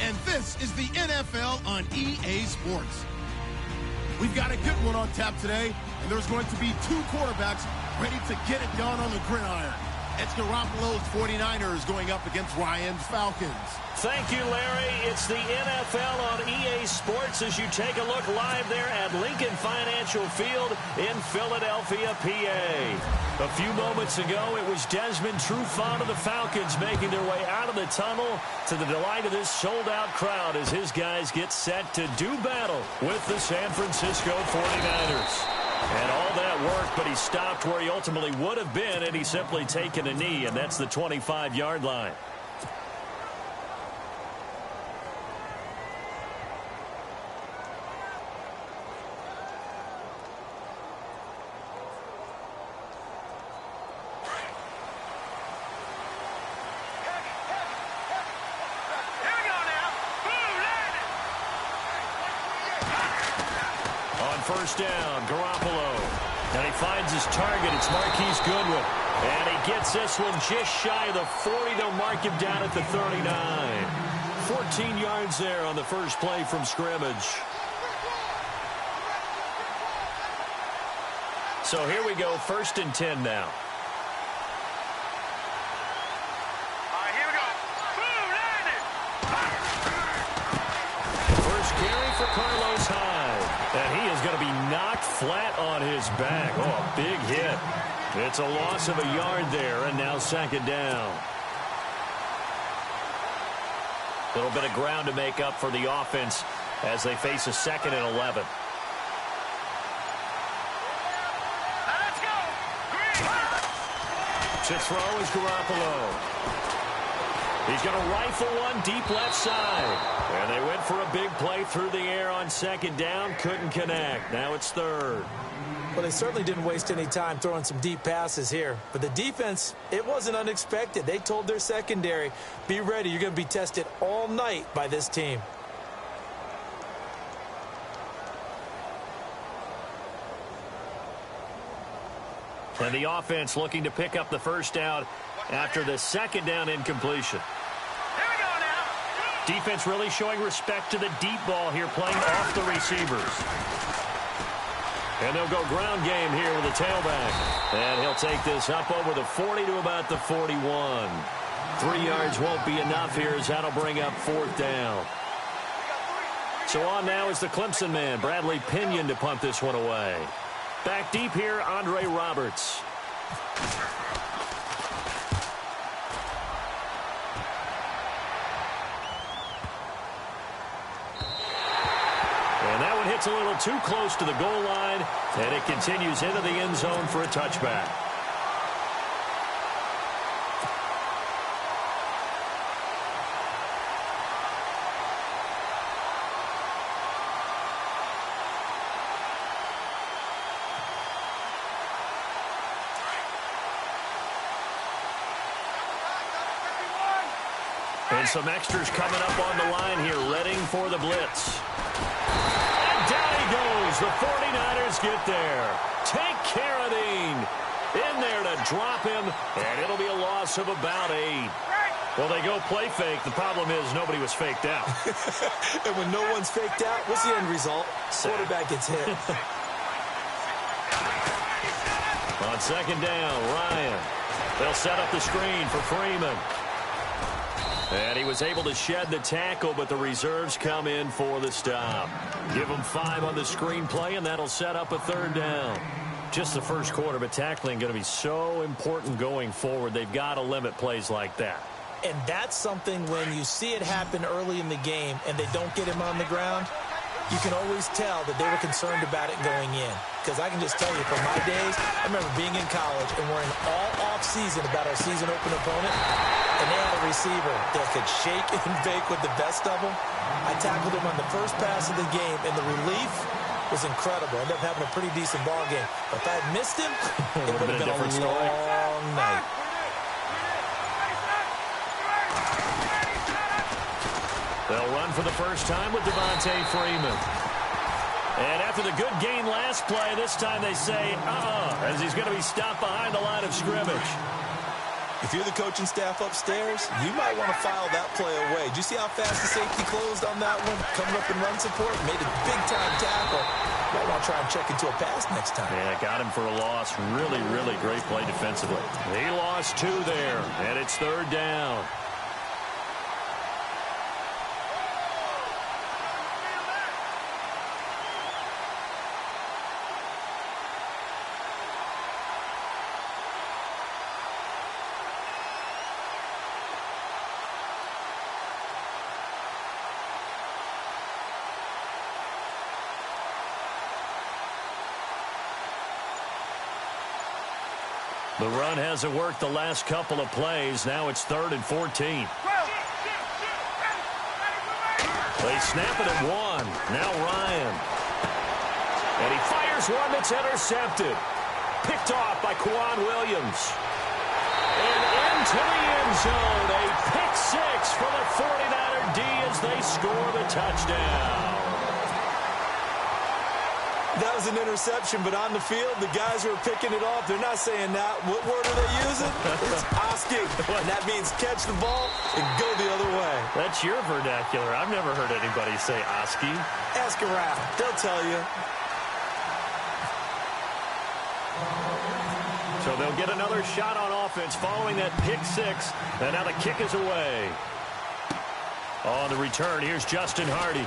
and this is the NFL on EA Sports. We've got a good one on tap today, and there's going to be two quarterbacks ready to get it done on the gridiron. It's Garoppolo's 49ers going up against Ryan's Falcons. Thank you, Larry. It's the NFL on EA Sports as you take a look live there at Lincoln Financial Field in Philadelphia, PA. A few moments ago, it was Desmond Trufant of the Falcons making their way out of the tunnel to the delight of this sold-out crowd as his guys get set to do battle with the San Francisco 49ers. And all that work, but he stopped where he ultimately would have been had he simply taken a knee, and that's the 25-yard line. First down, Garoppolo. And he finds his target. It's Marquise Goodwin. And he gets this one just shy of the 40. They'll mark him down at the 39. 14 yards there on the first play from scrimmage. So here we go, 1st and 10 now. First carry for Carlos Hyde. And he is going to be knocked flat on his back. Oh, big hit. It's a loss of a yard there, and now 2nd down. A little bit of ground to make up for the offense as they face a 2nd and 11. Let's go! To throw is Garoppolo. He's going to rifle one deep left side. And they went for a big play through the air on 2nd down. Couldn't connect. Now it's 3rd. Well, they certainly didn't waste any time throwing some deep passes here. But the defense, it wasn't unexpected. They told their secondary, be ready. You're going to be tested all night by this team. And the offense looking to pick up the first down after the 2nd down incompletion. Defense really showing respect to the deep ball here, playing off the receivers. And they'll go ground game here with the tailback. And he'll take this up over the 40 to about the 41. 3 yards won't be enough here as that'll bring up 4th down. So on now is the Clemson man, Bradley Pinion, to punt this one away. Back deep here, Andre Roberts. It's a little too close to the goal line, and it continues into the end zone for a touchback. And some extras coming up on the line here, readying for the blitz. Goes. The 49ers get there. Take Carradine in there to drop him, and it'll be a loss of about 8. Well, they go play fake. The problem is nobody was faked out. And when no one's faked out, what's the end result? Quarterback gets hit. On 2nd down, Ryan. They'll set up the screen for Freeman. And he was able to shed the tackle, but the reserves come in for the stop. Give them 5 on the screen play, and that'll set up a 3rd down. Just the first quarter, but tackling going to be so important going forward. They've got to limit plays like that. And that's something when you see it happen early in the game and they don't get him on the ground, you can always tell that they were concerned about it going in. Because I can just tell you, from my days, I remember being in college and worrying all off-season about our season-open opponent, and they had a receiver that could shake and bake with the best of them. I tackled him on the first pass of the game, and the relief was incredible. I ended up having a pretty decent ball game. But if I had missed him, it would have been a long night. They'll run for the first time with Devontae Freeman. And after the good gain last play, this time they say, as he's going to be stopped behind the line of scrimmage. If you're the coaching staff upstairs, you might want to file that play away. Did you see how fast the safety closed on that one? Coming up in run support, made a big-time tackle. Might want to try and check into a pass next time. Yeah, got him for a loss. Really, really great play defensively. He lost 2 there, and it's 3rd down. The run hasn't worked the last couple of plays. Now it's 3rd and 14. They snap it at 1. Now Ryan. And he fires one that's intercepted. Picked off by Quan Williams. And into the end zone. A pick 6 for the 49er D as they score the touchdown. That was an interception, but on the field, the guys who are picking it off, they're not saying that. What word are they using? It's asking. And that means catch the ball and go the other way. That's your vernacular. I've never heard anybody say asking. Ask around. They'll tell you. So they'll get another shot on offense following that pick 6. And now the kick is away. On the return, here's Justin Hardy.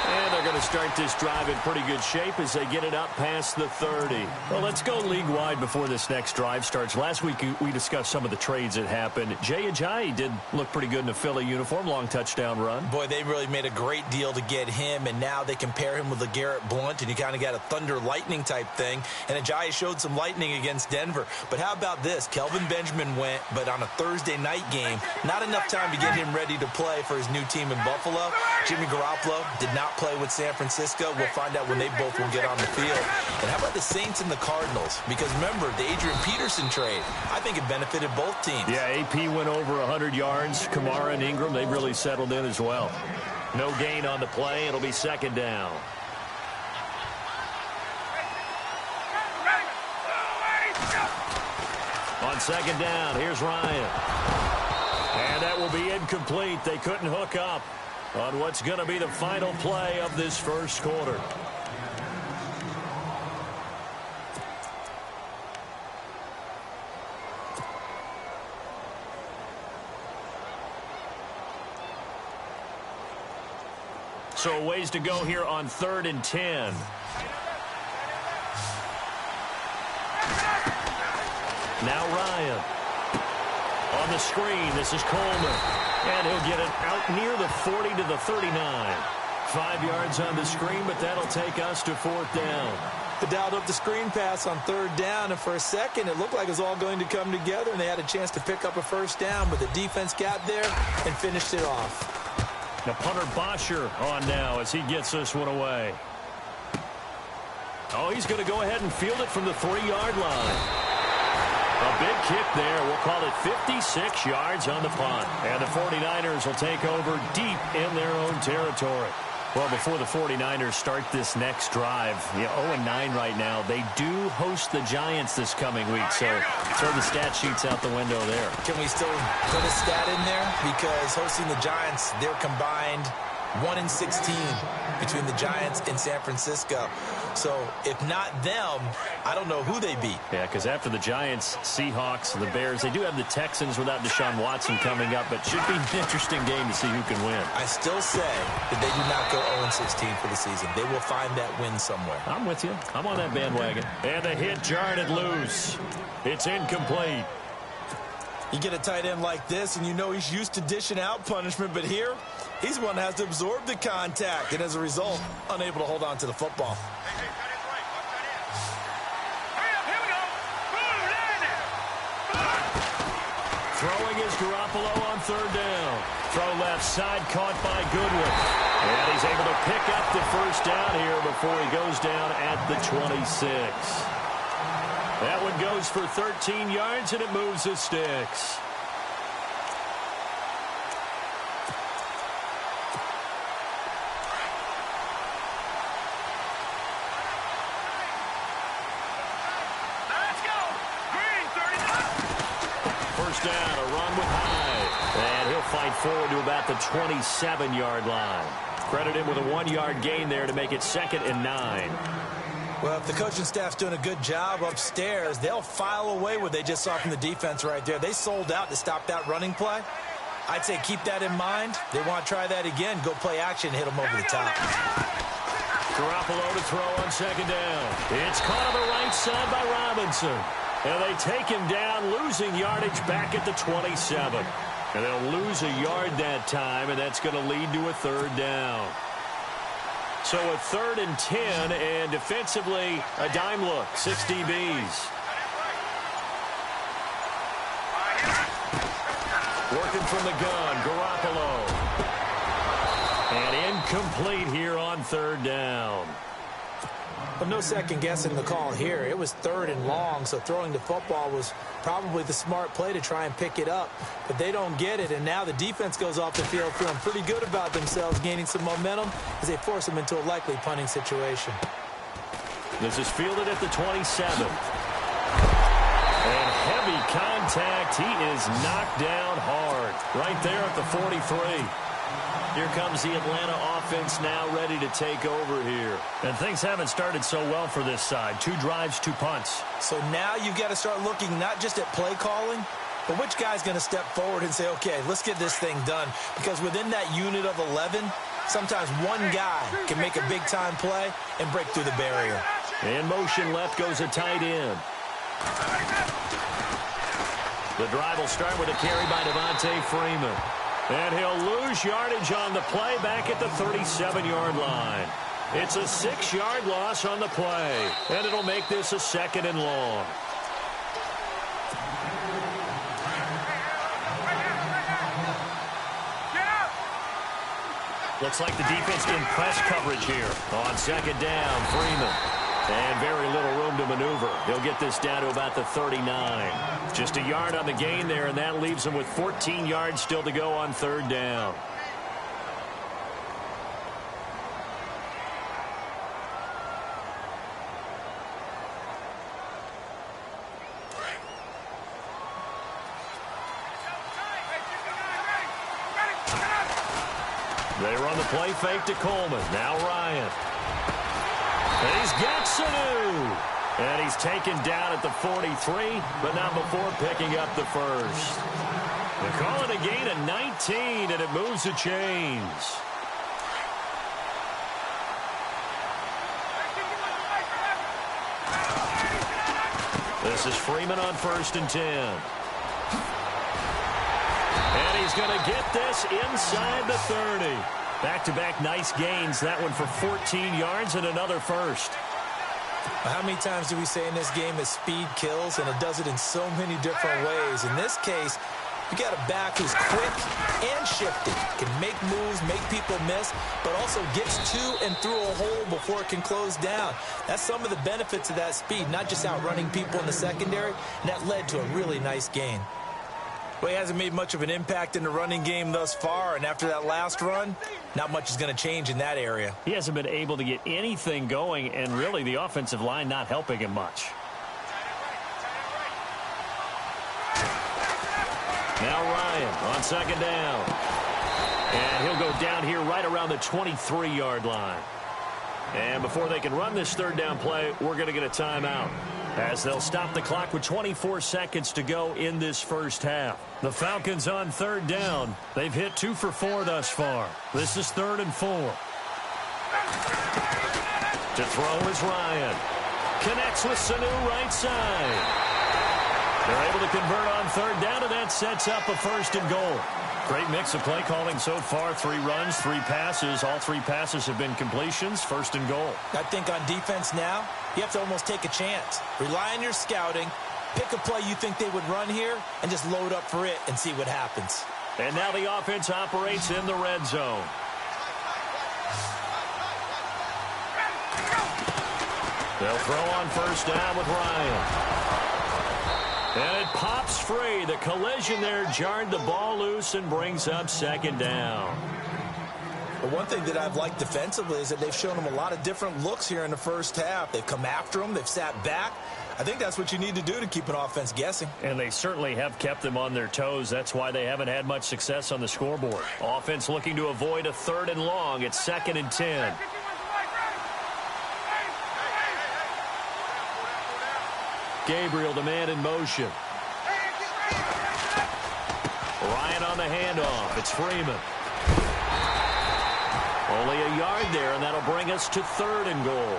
And they're going to start this drive in pretty good shape as they get it up past the 30. Well, let's go league-wide before this next drive starts. Last week, we discussed some of the trades that happened. Jay Ajayi did look pretty good in a Philly uniform, long touchdown run. Boy, they really made a great deal to get him, and now they compare him with LeGarrette Blount, and you kind of got a thunder-lightning type thing. And Ajayi showed some lightning against Denver. But how about this? Kelvin Benjamin went, but on a Thursday night game, not enough time to get him ready to play for his new team in Buffalo. Jimmy Garoppolo did not play with San Francisco. We'll find out when they both will get on the field. And how about the Saints and the Cardinals? Because remember, the Adrian Peterson trade, I think it benefited both teams. Yeah, AP went over 100 yards. Kamara and Ingram, they've really settled in as well. No gain on the play. It'll be 2nd down. On 2nd down, here's Ryan. And that will be incomplete. They couldn't hook up on what's going to be the final play of this first quarter. So a ways to go here on 3rd and 10. Now Ryan. On the screen, this is Coleman. And he'll get it out near the 40 to the 39. 5 yards on the screen, but that'll take us to 4th down. They dialed up the screen pass on 3rd down, and for a second, it looked like it was all going to come together, and they had a chance to pick up a 1st down, but the defense got there and finished it off. Now punter Bosher on now as he gets this one away. Oh, he's going to go ahead and field it from the 3-yard line. A big kick there. We'll call it 56 yards on the punt. And the 49ers will take over deep in their own territory. Well, before the 49ers start this next drive, 0-9 right now, they do host the Giants this coming week. So throw the stat sheets out the window there. Can we still put a stat in there? Because hosting the Giants, they're combined 1-16 between the Giants and San Francisco. So if not them, I don't know who they beat. Yeah, because after the Giants, Seahawks, and the Bears, they do have the Texans without Deshaun Watson coming up, but should be an interesting game to see who can win. I still say that they do not go 0-16 for the season. They will find that win somewhere. I'm with you. I'm on that bandwagon. And the hit jarred it loose. It's incomplete. You get a tight end like this, and you know he's used to dishing out punishment, but here, he's the one that has to absorb the contact, and as a result, unable to hold on to the football. Throwing is Garoppolo on 3rd down. Throw left side, caught by Goodwin. And he's able to pick up the 1st down here before he goes down at the 26. That one goes for 13 yards, and it moves the sticks. down, a run with Hyde. And he'll fight forward to about the 27-yard line. Credit him with a 1-yard gain there to make it 2nd and 9. Well, if the coaching staff's doing a good job upstairs, they'll file away what they just saw from the defense right there. They sold out to stop that running play. I'd say keep that in mind. They want to try that again. Go play action and hit them over the top. Garoppolo to throw on 2nd down. It's caught on the right side by Robinson. And they take him down, losing yardage back at the 27. And they'll lose a yard that time, and that's going to lead to a 3rd down. So a 3rd and 10, and defensively, a dime look, 6 DBs. Working from the gun, Garoppolo. And incomplete here on 3rd down. But no second guessing the call here. It was 3rd and long, so throwing the football was probably the smart play to try and pick it up. But they don't get it, and now the defense goes off the field feeling pretty good about themselves, gaining some momentum as they force them into a likely punting situation. This is fielded at the 27. And heavy contact. He is knocked down hard right there at the 43. Here comes the Atlanta offense now ready to take over here. And things haven't started so well for this side. 2 drives, 2 punts. So now you've got to start looking not just at play calling, but which guy's going to step forward and say, okay, let's get this thing done. Because within that unit of 11, sometimes one guy can make a big-time play and break through the barrier. In motion left goes a tight end. The drive will start with a carry by Devontae Freeman. And he'll lose yardage on the play back at the 37-yard line. It's a 6-yard loss on the play. And it'll make this a 2nd and long. Looks like the defense in press coverage here. On 2nd down, Freeman. And very little room to maneuver. He'll get this down to about the 39. Just a yard on the gain there, and that leaves him with 14 yards still to go on 3rd down. They run the play fake to Coleman. Now Ryan. And he's got Sanu. And he's taken down at the 43, but not before picking up the first. They call it a gain of 19, and it moves the chains. This is Freeman on 1st and 10. And he's going to get this inside the 30. Back-to-back nice gains. That one for 14 yards and another first. How many times do we say in this game that speed kills, and it does it in so many different ways? In this case, you got a back who's quick and shifty, can make moves, make people miss, but also gets to and through a hole before it can close down. That's some of the benefits of that speed, not just outrunning people in the secondary, and that led to a really nice gain. Well, he hasn't made much of an impact in the running game thus far, and after that last run, not much is going to change in that area. He hasn't been able to get anything going, and really the offensive line not helping him much. Now Ryan on 2nd down. And he'll go down here right around the 23-yard line. And before they can run this 3rd down play, we're going to get a timeout, as they'll stop the clock with 24 seconds to go in this first half. The Falcons on 3rd down. They've hit 2 for 4 thus far. This is 3rd and 4. To throw is Ryan. Connects with Sanu right side. They're able to convert on 3rd down, and that sets up a 1st and goal. Great mix of play calling so far. 3 runs, 3 passes. All 3 passes have been completions. 1st and goal. I think on defense now, you have to almost take a chance. Rely on your scouting. Pick a play you think they would run here and just load up for it and see what happens. And now the offense operates in the red zone. They'll throw on 1st down with Ryan. And it pops free. The collision there jarred the ball loose and brings up 2nd down. But one thing that I've liked defensively is that they've shown them a lot of different looks here in the first half. They've come after them. They've sat back. I think that's what you need to do to keep an offense guessing. And they certainly have kept them on their toes. That's why they haven't had much success on the scoreboard. Offense looking to avoid a 3rd and long. It's 2nd and 10. Gabriel, the man in motion. Ryan on the handoff. It's Freeman. Only a yard there, and that'll bring us to 3rd and goal.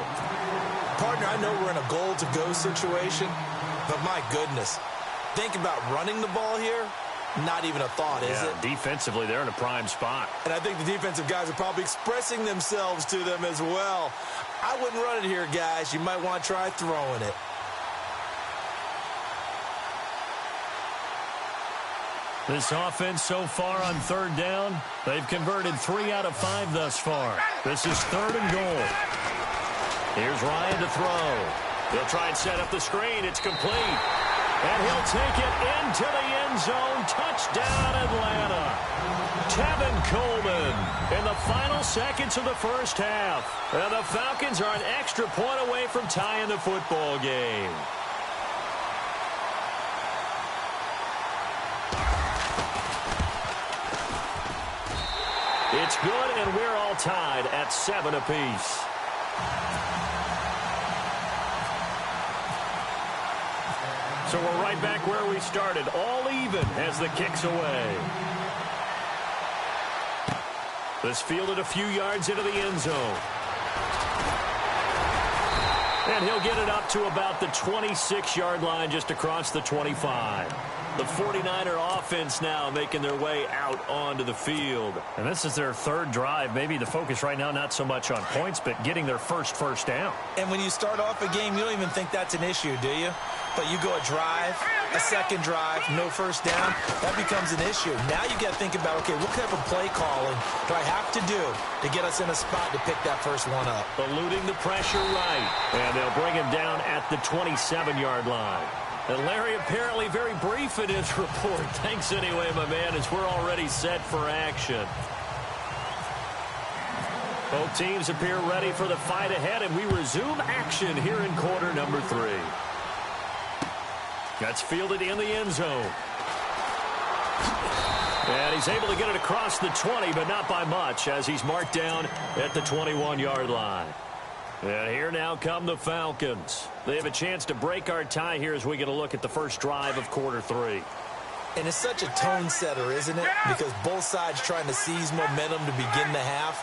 Partner, I know we're in a goal-to-go situation, but my goodness, think about running the ball here. Not even a thought, is it? Defensively, they're in a prime spot. And I think the defensive guys are probably expressing themselves to them as well. I wouldn't run it here, guys. You might want to try throwing it. This offense so far on 3rd down, they've converted 3 out of 5 thus far. This is 3rd and goal. Here's Ryan to throw. He'll try and set up the screen. It's complete. And he'll take it into the end zone. Touchdown, Atlanta. Tevin Coleman in the final seconds of the first half. And the Falcons are an extra point away from tying the football game. It's good, and we're all tied at 7 apiece. So we're right back where we started, all even as the kick's away. This fielded a few yards into the end zone. And he'll get it up to about the 26-yard line, just across the 25. The 49er offense now making their way out onto the field. And this is their 3rd drive. Maybe the focus right now not so much on points, but getting their first down. And when you start off a game, you don't even think that's an issue, do you? But you go a drive, a 2nd drive, no first down, that becomes an issue. Now you got to think about, okay, what type of play calling do I have to do to get us in a spot to pick that first one up? Eluding the pressure right. And they'll bring him down at the 27-yard line. And Larry apparently very brief in his report. Thanks anyway, my man, as we're already set for action. Both teams appear ready for the fight ahead, and we resume action here in quarter number 3. That's fielded in the end zone. And he's able to get it across the 20, but not by much, as he's marked down at the 21-yard line. And here now come the Falcons. They have a chance to break our tie here as we get a look at the first drive of quarter 3. And it's such a tone setter, isn't it? Because both sides trying to seize momentum to begin the half.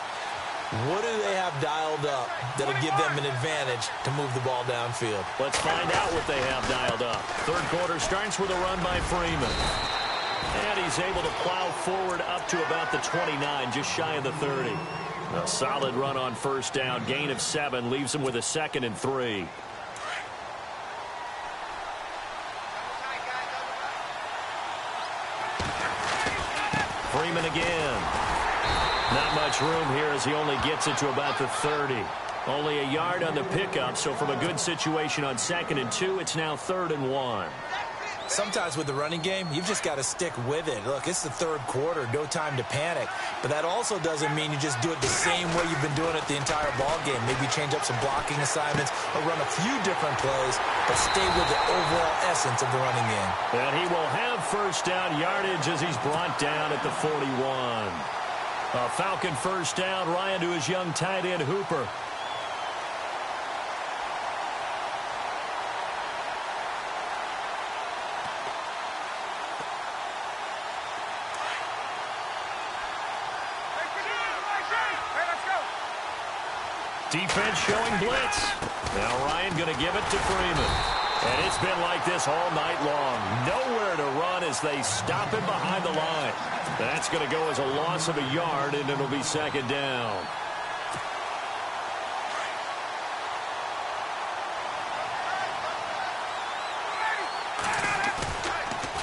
What do they have dialed up that'll give them an advantage to move the ball downfield? Let's find out what they have dialed up. 3rd quarter starts with a run by Freeman. And he's able to plow forward up to about the 29, just shy of the 30. A solid run on first down. Gain of 7 leaves him with a 2nd and 3. Freeman again. Not much room here as he only gets it to about the 30. Only a yard on the pickup, so from a good situation on 2nd and 2, it's now 3rd and 1. Sometimes with the running game, you've just got to stick with it. Look, it's the 3rd quarter, no time to panic. But that also doesn't mean you just do it the same way you've been doing it the entire ball game. Maybe change up some blocking assignments or run a few different plays, but stay with the overall essence of the running game. And he will have first down yardage as he's brought down at the 41. A Falcon first down. Ryan to his young tight end, Hooper. Defense showing blitz. Now Ryan going to give it to Freeman. And it's been like this all night long. Nowhere to run as they stop him behind the line. That's going to go as a loss of a yard, and it'll be 2nd down.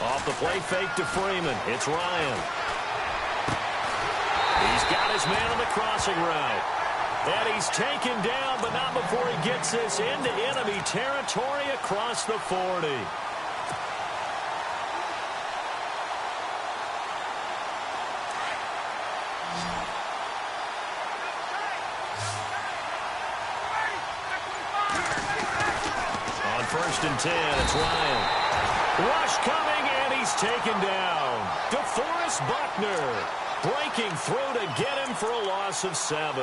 Off the play fake to Freeman. It's Ryan. He's got his man on the crossing route. And he's taken down, but not before he gets this into enemy territory across the 40. first and 10. It's Ryan. Rush coming, and he's taken down. DeForest Buckner breaking through to get him for a loss of 7.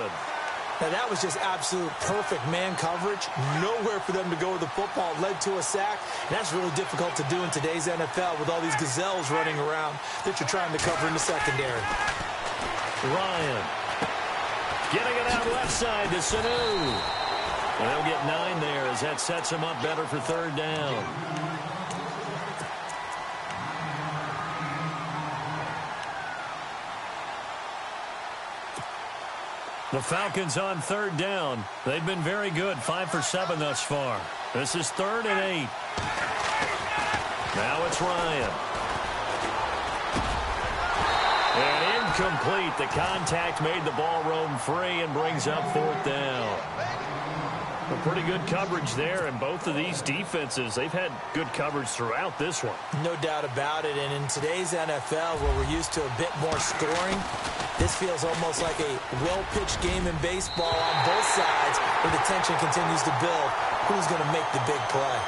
Now, that was just absolute perfect man coverage. Nowhere for them to go with the football. It led to a sack. And that's really difficult to do in today's NFL with all these gazelles running around that you're trying to cover in the secondary. Ryan getting it out left side to Sanu. And they'll get 9 there as that sets him up better for third down. The Falcons on third down. They've been very good, 5 for 7 thus far. This is 3rd and 8. Now it's Ryan. And incomplete. The contact made the ball roam free and brings up 4th down. A pretty good coverage there, and both of these defenses, they've had good coverage throughout this one. No doubt about it, and in today's NFL, where we're used to a bit more scoring, this feels almost like a well-pitched game in baseball on both sides, where the tension continues to build. Who's going to make the big play?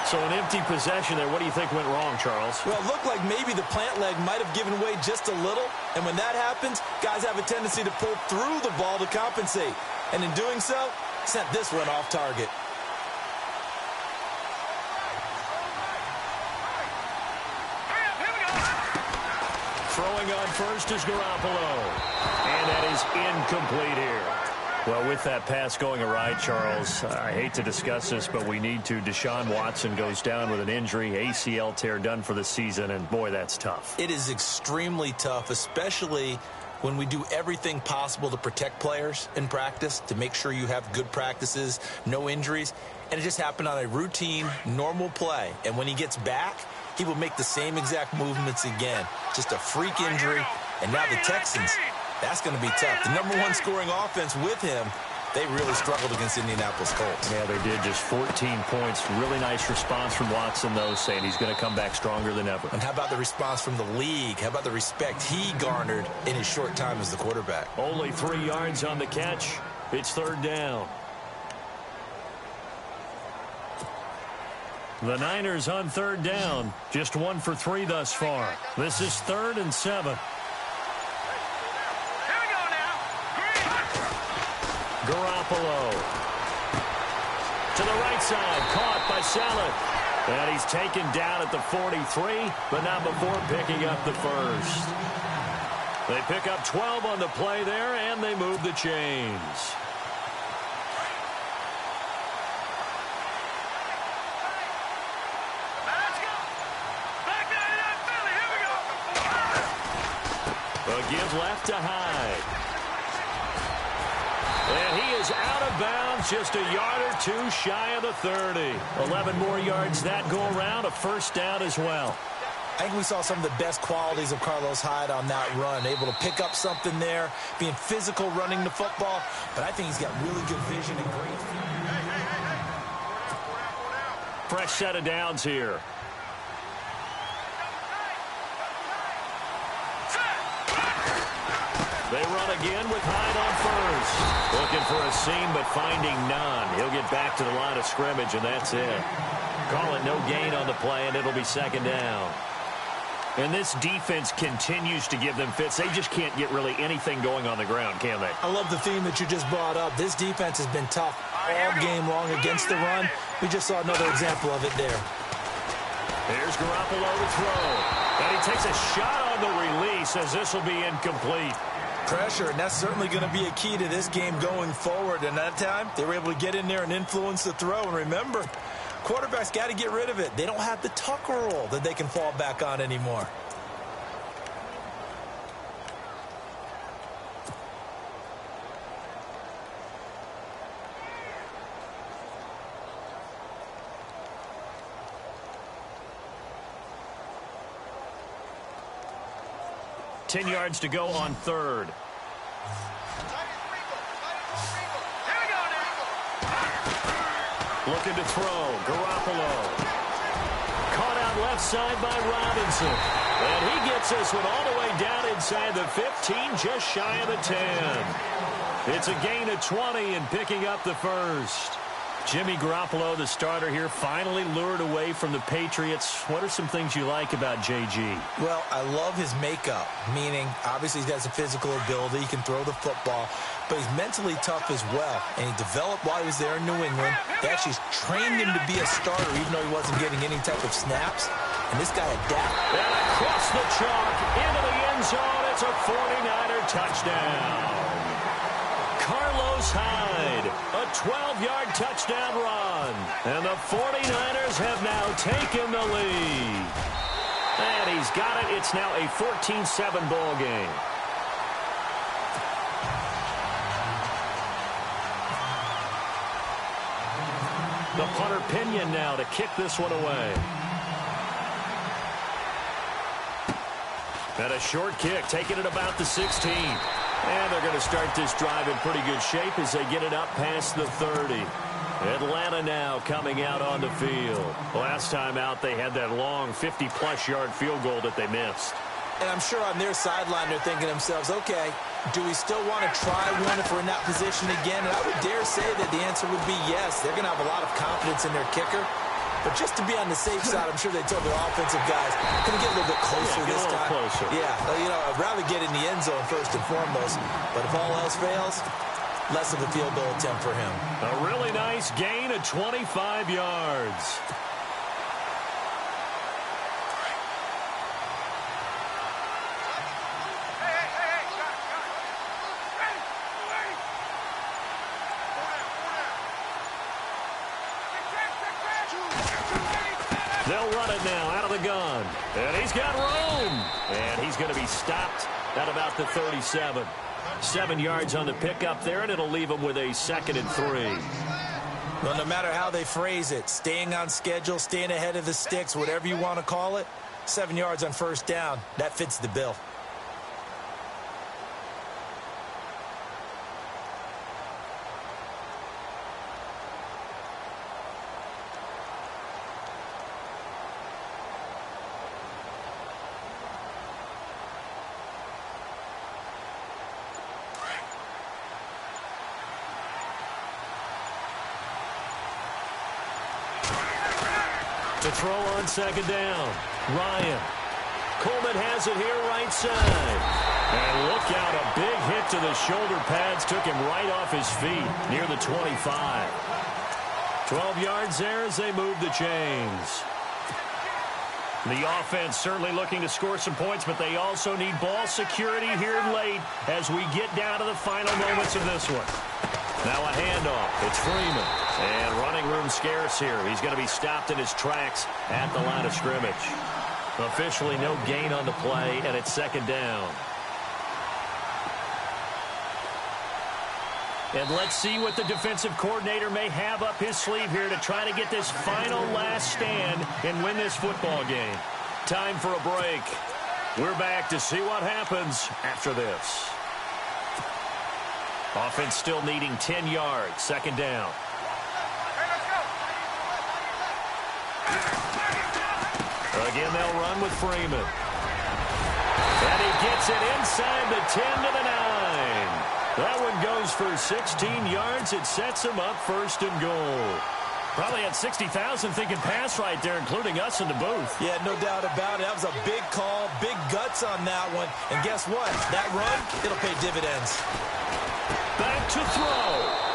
So an empty possession there. What do you think went wrong, Charles? Well, it looked like maybe the plant leg might have given way just a little, and when that happens, guys have a tendency to pull through the ball to compensate, and in doing so, sent this one off target. Throwing on first is Garoppolo. And that is incomplete here. Well, with that pass going awry, Charles, I hate to discuss this, but we need to. Deshaun Watson goes down with an injury, ACL tear done for the season, and boy, that's tough. It is extremely tough, especially when we do everything possible to protect players in practice, to make sure you have good practices, no injuries. And it just happened on a routine, normal play. And when he gets back, he will make the same exact movements again. Just a freak injury. And now the Texans, that's going to be tough. The #1 scoring offense with him, they really struggled against Indianapolis Colts. Yeah, they did. Just 14 points. Really nice response from Watson, though, saying he's going to come back stronger than ever. And how about the response from the league? How about the respect he garnered in his short time as the quarterback? Only 3 yards on the catch. It's 3rd down. The Niners on 3rd down. Just 1 for 3 thus far. This is 3rd and 7. Garoppolo to the right side, caught by Saleh. And he's taken down at the 43, but not before picking up the first. They pick up 12 on the play there, and they move the chains. A give left to Hyde. And he is out of bounds, just a yard or 2 shy of the 30. 11 more yards that go around, a first down as well. I think we saw some of the best qualities of Carlos Hyde on that run. Able to pick up something there, being physical running the football. But I think he's got really good vision and great. Fresh set of downs here. They run again with Hyde on first. Looking for a seam, but finding none. He'll get back to the line of scrimmage, and that's it. Call it no gain on the play, and it'll be 2nd down. And this defense continues to give them fits. They just can't get really anything going on the ground, can they? I love the theme that you just brought up. This defense has been tough all game long against the run. We just saw another example of it there. Here's Garoppolo to throw. And he takes a shot on the release as this will be incomplete. Pressure, and that's certainly going to be a key to this game going forward. And that time, they were able to get in there and influence the throw. And remember, quarterbacks got to get rid of it. They don't have the Tucker rule that they can fall back on anymore. Ten yards to go on 3rd. Looking to throw. Garoppolo. Caught out left side by Robinson. And he gets this one all the way down inside the 15, just shy of the 10. It's a gain of 20 and picking up the first. Jimmy Garoppolo, the starter here, finally lured away from the Patriots. What are some things you like about JG? Well, I love his makeup, meaning obviously he has a physical ability. He can throw the football, but he's mentally tough as well. And he developed while he was there in New England. They actually trained him to be a starter even though he wasn't getting any type of snaps. And this guy adapted. And across the chalk, into the end zone, it's a 49er touchdown. Carlos Hyde, a 12-yard touchdown run. And the 49ers have now taken the lead. And he's got it. It's now a 14-7 ball game. The punter Pinion now to kick this one away. And a short kick, taking it about the 16. And they're going to start this drive in pretty good shape as they get it up past the 30. Atlanta now coming out on the field. Last time out, they had that long 50-plus yard field goal that they missed. And I'm sure on their sideline, they're thinking to themselves, okay, do we still want to try one if we're in that position again? And I would dare say that the answer would be yes. They're going to have a lot of confidence in their kicker. But just to be on the safe side, I'm sure they told their offensive guys, can we get a little bit closer this time? Closer. Yeah, you know, I'd rather get in the end zone first and foremost. But if all else fails, less of a field goal attempt for him. A really nice gain of 25 yards. They'll run it now out of the gun. And he's got room. And he's going to be stopped at about the 37. 7 yards on the pickup there, and it'll leave him with a 2nd and 3. Well, no matter how they phrase it, staying on schedule, staying ahead of the sticks, whatever you want to call it, 7 yards on first down, that fits the bill. To throw on 2nd down. Ryan. Coleman has it here right side. And look out, a big hit to the shoulder pads. Took him right off his feet near the 25. 12 yards there as they move the chains. The offense certainly looking to score some points, but they also need ball security here late as we get down to the final moments of this one. Now a handoff. It's Freeman. And running room scarce here. He's going to be stopped in his tracks at the line of scrimmage. Officially no gain on the play, and it's 2nd down. And let's see what the defensive coordinator may have up his sleeve here to try to get this final last stand and win this football game. Time for a break. We're back to see what happens after this. Offense still needing 10 yards. 2nd down. Again, they'll run with Freeman. And he gets it inside the 10 to the 9. That one goes for 16 yards. It sets him up 1st and goal. Probably had 60,000 thinking pass right there, including us in the booth. Yeah, no doubt about it. That was a big call, big guts on that one. And guess what? That run, it'll pay dividends. Back to throw.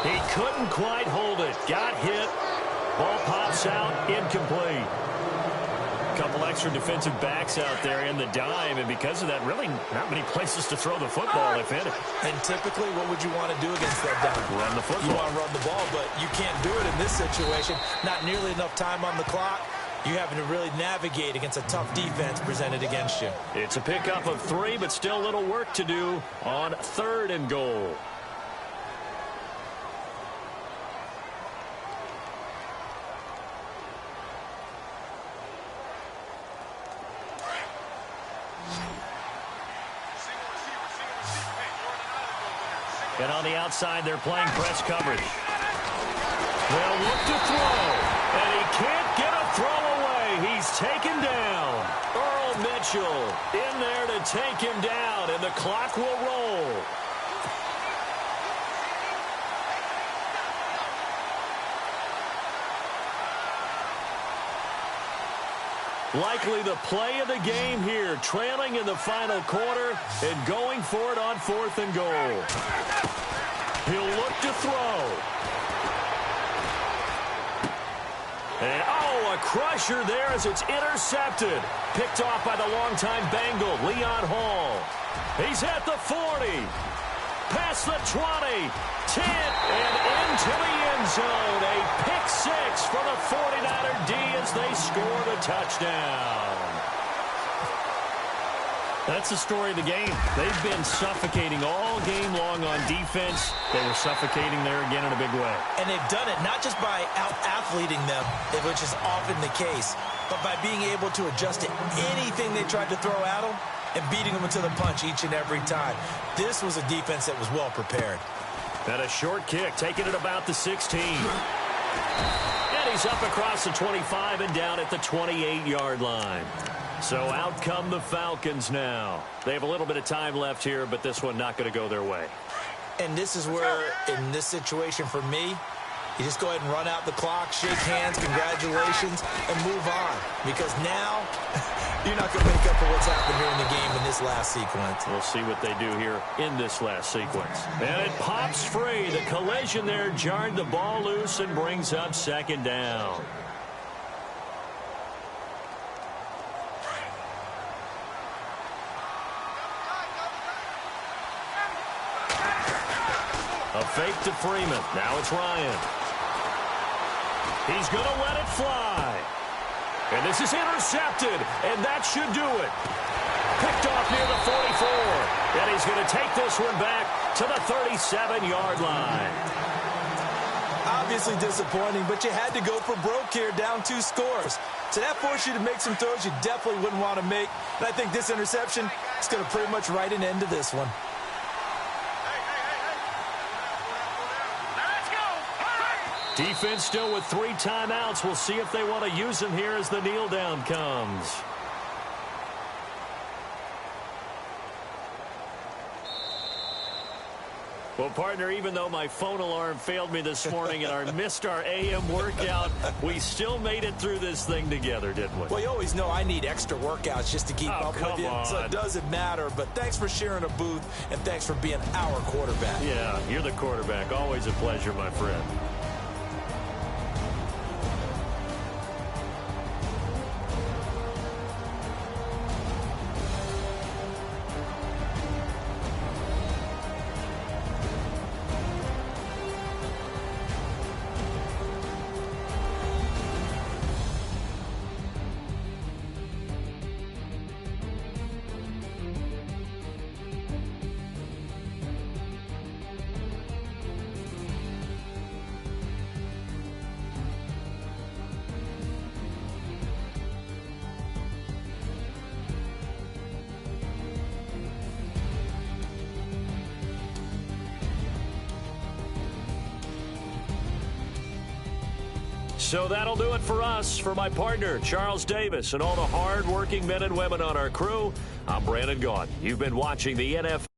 He couldn't quite hold it. Got hit. Ball pops out. Incomplete. Couple extra defensive backs out there in the dime, and because of that, really not many places to throw the football, if any. And typically, what would you want to do against that dime? Run the football. You want to run the ball, but you can't do it in this situation. Not nearly enough time on the clock. You having to really navigate against a tough defense presented against you. It's a pickup of 3, but still a little work to do on 3rd and goal. And on the outside, they're playing press coverage. They'll look to throw. And he can't get a throw away. He's taken down. Earl Mitchell in there to take him down, and the clock will roll. Likely the play of the game here, trailing in the final quarter and going for it on 4th and goal. He'll look to throw. And, a crusher there as it's intercepted. Picked off by the longtime Bengal, Leon Hall. He's at the 40. Past the 20. 10 and into the end zone. A pick 6 for the 49er D as they score the touchdown. That's the story of the game. They've been suffocating all game long on defense. They were suffocating there again in a big way. And they've done it not just by out-athleting them, which is often the case, but by being able to adjust to anything they tried to throw at them and beating them into the punch each and every time. This was a defense that was well prepared. And a short kick, taking it about the 16. And he's up across the 25 and down at the 28-yard line. So out come the Falcons now. They have a little bit of time left here, but this one not going to go their way. And this is where, in this situation for me, you just go ahead and run out the clock, shake hands, congratulations, and move on. Because now, you're not going to make up for what's happened here in the game in this last sequence. We'll see what they do here in this last sequence. And it pops free. The collision there jarred the ball loose and brings up 2nd down. A fake to Freeman. Now it's Ryan. He's going to let it fly. And this is intercepted, and that should do it. Picked off near the 44. And he's going to take this one back to the 37-yard line. Obviously disappointing, but you had to go for broke here, down 2 scores. So that forced you to make some throws you definitely wouldn't want to make. And I think this interception is going to pretty much write an end to this one. Defense still with 3 timeouts. We'll see if they want to use them here as the kneel down comes. Well, partner, even though my phone alarm failed me this morning and I missed our AM workout, we still made it through this thing together, didn't we? Well, you always know I need extra workouts just to keep up with you, so it doesn't matter. But thanks for sharing a booth, and thanks for being our quarterback. Yeah, you're the quarterback. Always a pleasure, my friend. So that'll do it for us. For my partner, Charles Davis, and all the hard-working men and women on our crew, I'm Brandon Gaudin. You've been watching the NFL.